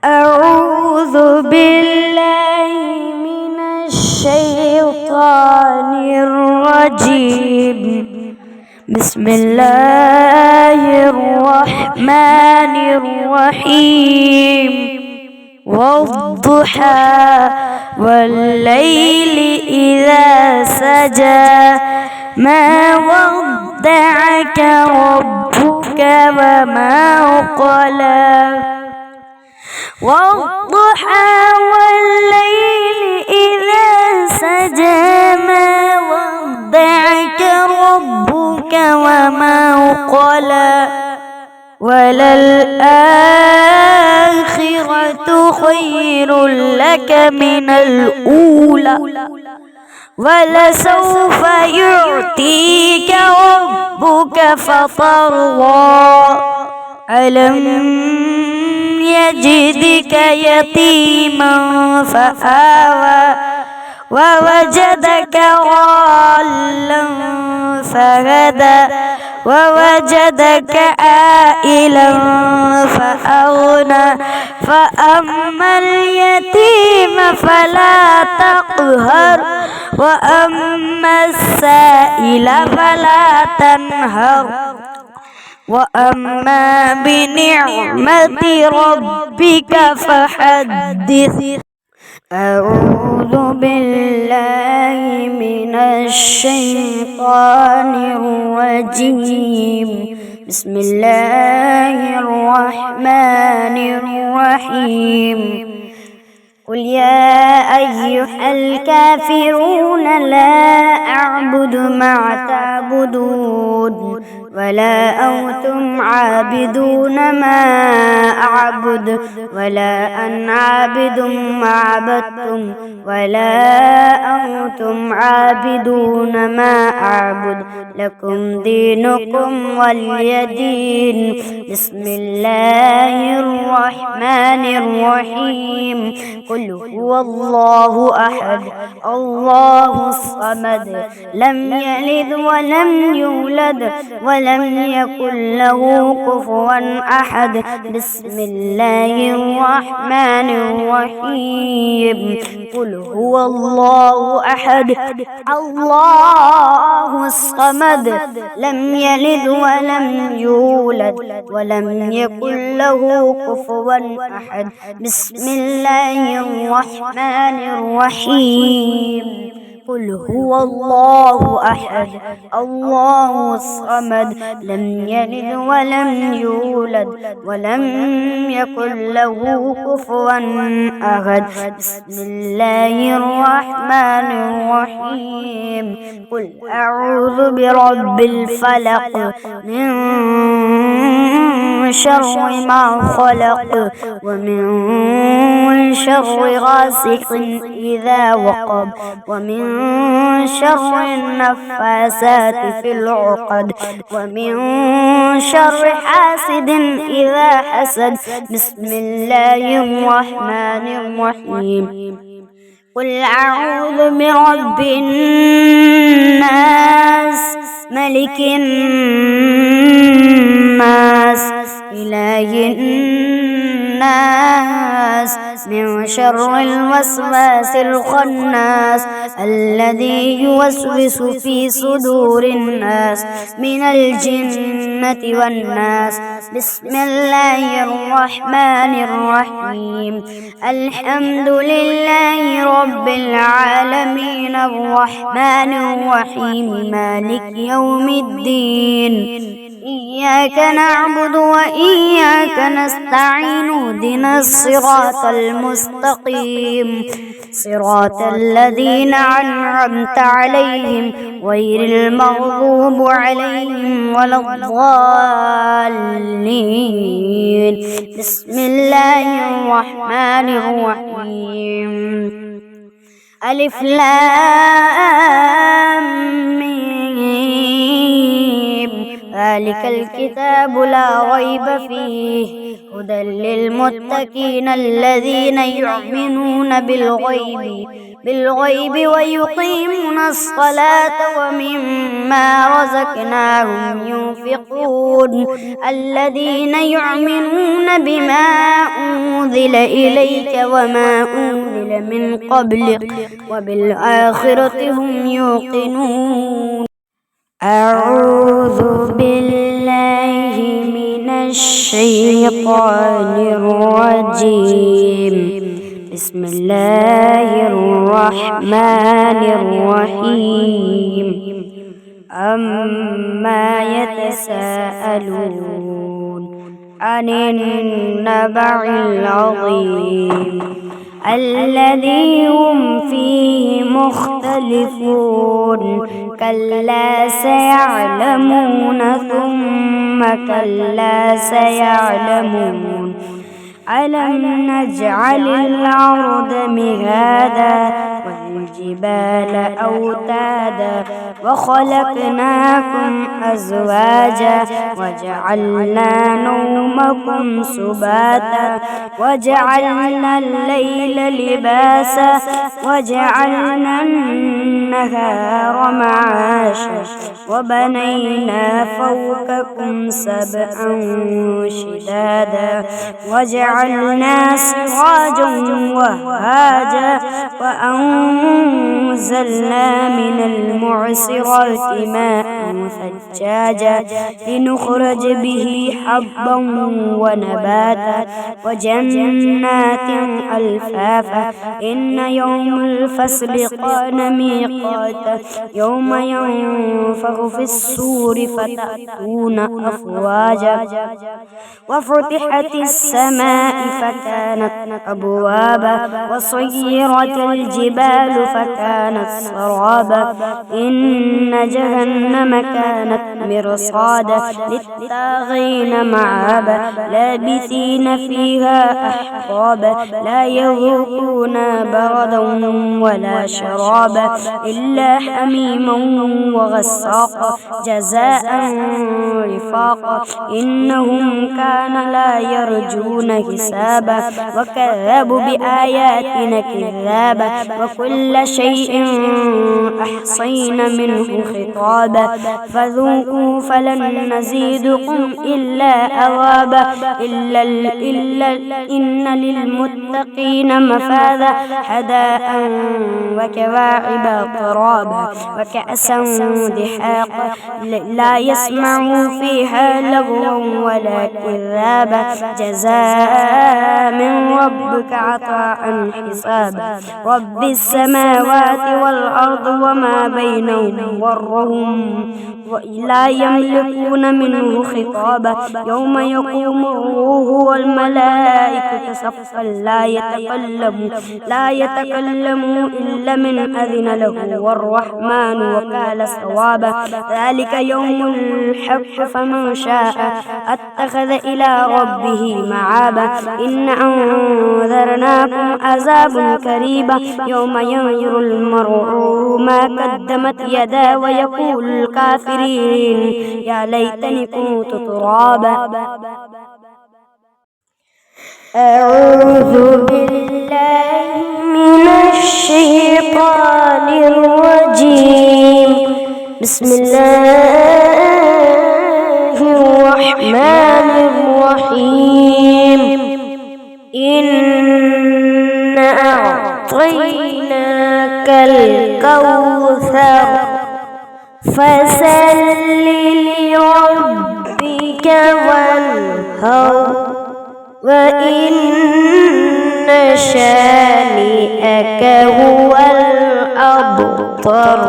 أعوذ بالله من الشيطان الرجيم. بسم الله الرحمن الرحيم. والضحى والليل إذا سجى ما ودعك ربك وما قلى. والضحى والليل إذا سجى ما ودعك ربك وما قلى. وللآخرة خير لك من الأولى ولسوف يعطيك ربك فترضى. ألم يجدك يتيما فآوى ووجدك ضالا فهدى ووجدك عائلا فأغنى. فأما اليتيم فلا تقهر وأما السائل فلا تنهر وأما بنعمة ربك فحدث. أعوذ بالله من الشيطان الرجيم. بسم الله الرحمن الرحيم. قل يا أيها الكافرون لا أعبد ما تعبدون ولا أنتم عابدون ما أعبد ولا أنا عابد ما عبدتم ولا أنتم عابدون ما أعبد لكم دينكم ولي دين. بسم الله الرحمن الرحيم. قل هو الله أحد الله الصمد لم يلد ولم يولد ولم يكن له كفوا أحد. بسم الله الرحمن الرحيم. قل هو الله أحد الله الصمد لم يلد ولم يولد ولم يكن له كفوا أحد. بسم الله الرحمن الرحيم. قل هو الله أحد الله الصمد لم يلد ولم يولد ولم يكن له كفوا أحد. بسم الله الرحمن الرحيم. قل أعوذ برب الفلق من شر ما خلق ومن شر غاسق إذا وقب ومن شر النفاسات في العقد ومن شر حاسد إذا حسد. بسم الله الرحمن الرحيم. قل أعوذ برب الناس ملك الناس إله الناس من شر الوسواس الخناس الذي يوسوس في صدور الناس من الجنة والناس. بسم الله الرحمن الرحيم. الحمد لله رب العالمين الرحمن الرحيم مالك يوم الدين. إياك نعبد وإياك نستعين اهدنا الصراط المستقيم صراط الذين أنعمت عليهم غير المغضوب عليهم ولا الضالين. بسم الله الرحمن الرحيم. ألف لام ميم ذلك الكتاب لا ريب فيه هدى للمتقين الذين يؤمنون بالغيب ويقيمون الصلاة ومما رزقناهم ينفقون الذين يؤمنون بما أنزل أنزل إليك وما أنزل من قبلك وبالآخرة هم يوقنون. أعوذ بالله من الشيطان الرجيم. بسم الله الرحمن الرحيم. أما يتساءلون عن النبع العظيم الذي هم فيه مختلفون. كلا سيعلمون ثم كلا سيعلمون. ألم نجعل الأرض مهادا والجبال أوتادا وخلقناكم أزواجا وجعلنا نومكم سباتا وجعلنا الليل لباسا وجعلنا النهار معاشا وبنينا فوقكم سبعا شدادا وجعلنا سراجا وهاجا وأنزلنا من المعصرات ماء ثجاجا لنخرج به حبا ونباتا وجنات ألفافا. إن يوم الفصل كان ميقاتا يوم ينفخ في الصور فتأتون أفواجا وفتحت السماء فكانت أبوابا وسيرت الجبال فكانت سرابا. إن جهنم كانت مرصادا للطاغين مآبا لابثين فيها أحقابا لا يذوقون بردا ولا شرابا إلا حميما وغساقا جزاء وفاقا. إنهم كان لا يرجون حسابا وكذبوا بآياتنا كذابا وكل شيء أحصينا منه خطابا فذوقوا فلن نزيدكم إلا عذابا إن للمتقين مفازا حدائق وكواعب ترابا وكأسا دحاقا لا يسمعوا فيها لغوا ولا كذابا جزاء من ربك عطاء حسابا. رب السماوات والأرض وما بينهم ورهم لا يملكون منه خطابا. يوم يقوم الروح والملائكة صفا لا يتكلموا إلا من أذن له والرحمن وقال صوابا. ذلك يوم الحق فمن شاء اتخذ إلى ربه معابا. إن أنذرناكم عذاب قريبا يوم ينظر المرء ما قدمت يداه ويقول الكافرين يا ليتني كنت ترابا. أعوذ بالله من الشيطان الرجيم. بسم الله الرحمن الرحيم. إنا أعطيناك الكوثر فصل لربك وانهر وإن شانئك هو الأبتر.